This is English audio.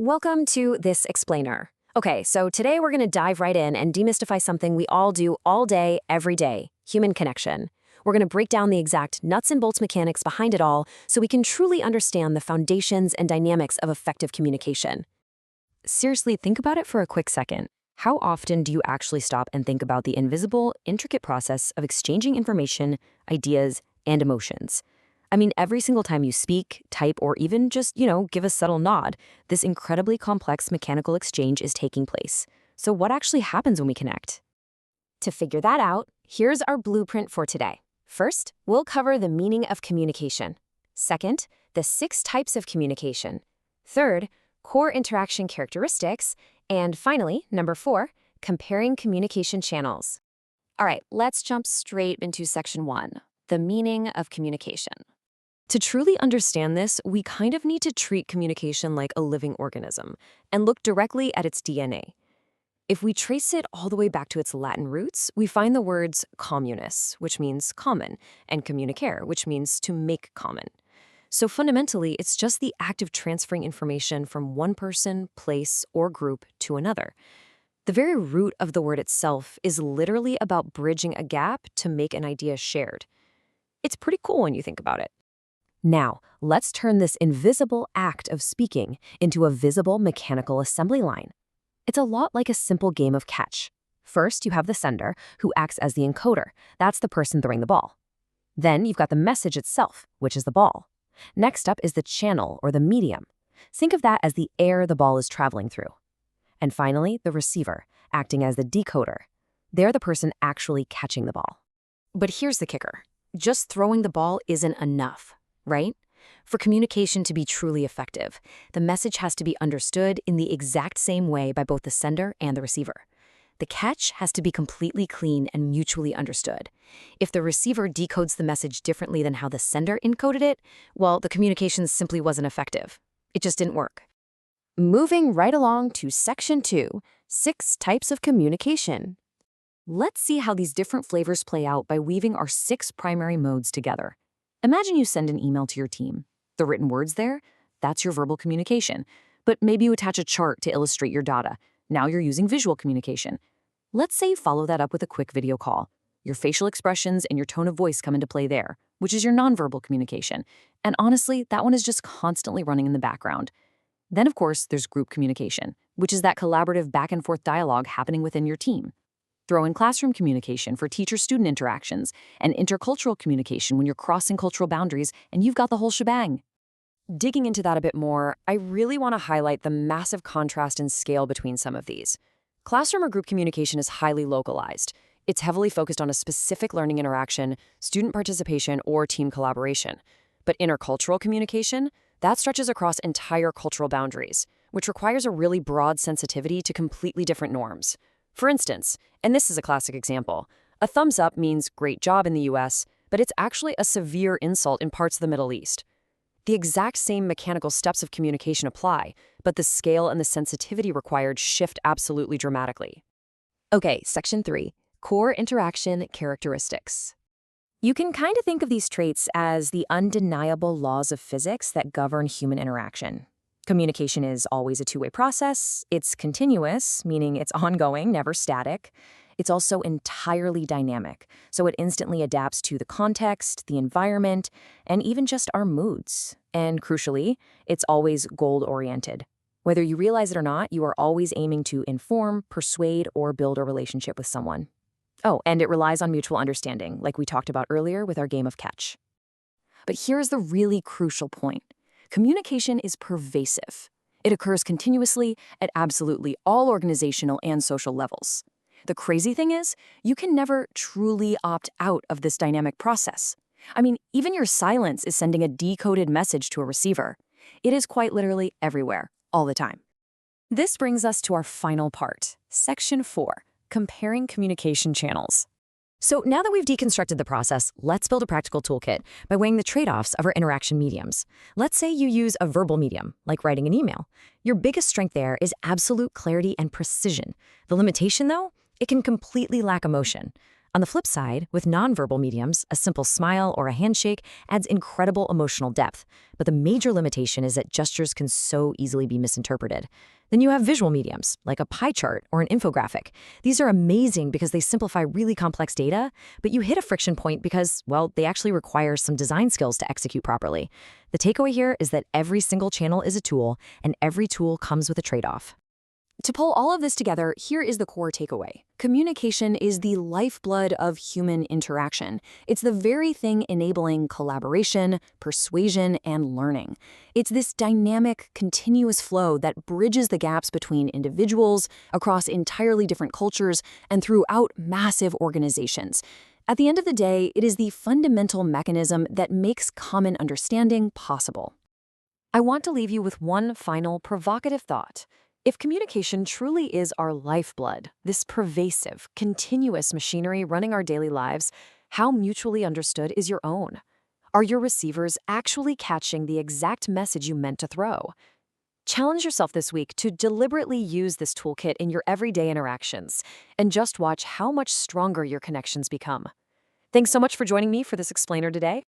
Welcome to This Explainer. Okay, so today we're going to dive right in and demystify something we all do all day, every day, human connection. We're going to break down the exact nuts and bolts mechanics behind it all so we can truly understand the foundations and dynamics of effective communication. Seriously, think about it for a quick second. How often do you actually stop and think about the invisible, intricate process of exchanging information, ideas, and emotions? I mean, every single time you speak, type, or even just, give a subtle nod, this incredibly complex mechanical exchange is taking place. So what actually happens when we connect? To figure that out, here's our blueprint for today. First, we'll cover the meaning of communication. Second, the 6 types of communication. Third, core interaction characteristics. And finally, number 4, comparing communication channels. All right, let's jump straight into section 1, the meaning of communication. To truly understand this, we kind of need to treat communication like a living organism and look directly at its DNA. If we trace it all the way back to its Latin roots, we find the words communis, which means common, and communicare, which means to make common. So fundamentally, it's just the act of transferring information from one person, place, or group to another. The very root of the word itself is literally about bridging a gap to make an idea shared. It's pretty cool when you think about it. Now, let's turn this invisible act of speaking into a visible mechanical assembly line. It's a lot like a simple game of catch. First, you have the sender, who acts as the encoder. That's the person throwing the ball. Then you've got the message itself, which is the ball. Next up is the channel, or the medium. Think of that as the air the ball is traveling through. And finally, the receiver, acting as the decoder. They're the person actually catching the ball. But here's the kicker. Just throwing the ball isn't enough, right? For communication to be truly effective, the message has to be understood in the exact same way by both the sender and the receiver. The catch has to be completely clean and mutually understood. If the receiver decodes the message differently than how the sender encoded it, well, the communication simply wasn't effective. It just didn't work. Moving right along to section 2, 6 types of communication. Let's see how these different flavors play out by weaving our 6 primary modes together. Imagine you send an email to your team. The written words there, that's your verbal communication. But maybe you attach a chart to illustrate your data. Now you're using visual communication. Let's say you follow that up with a quick video call. Your facial expressions and your tone of voice come into play there, which is your nonverbal communication. And honestly, that one is just constantly running in the background. Then, of course, there's group communication, which is that collaborative back-and-forth dialogue happening within your team. Throw in classroom communication for teacher-student interactions, and intercultural communication when you're crossing cultural boundaries, and you've got the whole shebang. Digging into that a bit more, I really want to highlight the massive contrast in scale between some of these. Classroom or group communication is highly localized. It's heavily focused on a specific learning interaction, student participation, or team collaboration. But intercultural communication, that stretches across entire cultural boundaries, which requires a really broad sensitivity to completely different norms. For instance, and this is a classic example, a thumbs up means great job in the US, but it's actually a severe insult in parts of the Middle East. The exact same mechanical steps of communication apply, but the scale and the sensitivity required shift absolutely dramatically. Okay, section 3, core interaction characteristics. You can kind of think of these traits as the undeniable laws of physics that govern human interaction. Communication is always a two-way process. It's continuous, meaning it's ongoing, never static. It's also entirely dynamic, so it instantly adapts to the context, the environment, and even just our moods. And crucially, it's always goal-oriented. Whether you realize it or not, you are always aiming to inform, persuade, or build a relationship with someone. Oh, and it relies on mutual understanding, like we talked about earlier with our game of catch. But here's the really crucial point. Communication is pervasive. It occurs continuously at absolutely all organizational and social levels. The crazy thing is, you can never truly opt out of this dynamic process. I mean, even your silence is sending a decoded message to a receiver. It is quite literally everywhere, all the time. This brings us to our final part, section 4, comparing communication channels. So now that we've deconstructed the process, let's build a practical toolkit by weighing the trade-offs of our interaction mediums. Let's say you use a verbal medium, like writing an email. Your biggest strength there is absolute clarity and precision. The limitation, though, it can completely lack emotion. On the flip side, with nonverbal mediums, a simple smile or a handshake adds incredible emotional depth, but the major limitation is that gestures can so easily be misinterpreted. Then you have visual mediums, like a pie chart or an infographic. These are amazing because they simplify really complex data, but you hit a friction point because, well, they actually require some design skills to execute properly. The takeaway here is that every single channel is a tool, and every tool comes with a trade-off. To pull all of this together, here is the core takeaway. Communication is the lifeblood of human interaction. It's the very thing enabling collaboration, persuasion, and learning. It's this dynamic, continuous flow that bridges the gaps between individuals, across entirely different cultures, and throughout massive organizations. At the end of the day, it is the fundamental mechanism that makes common understanding possible. I want to leave you with one final provocative thought. If communication truly is our lifeblood, this pervasive, continuous machinery running our daily lives, how mutually understood is your own? Are your receivers actually catching the exact message you meant to throw? Challenge yourself this week to deliberately use this toolkit in your everyday interactions, and just watch how much stronger your connections become. Thanks so much for joining me for this explainer today.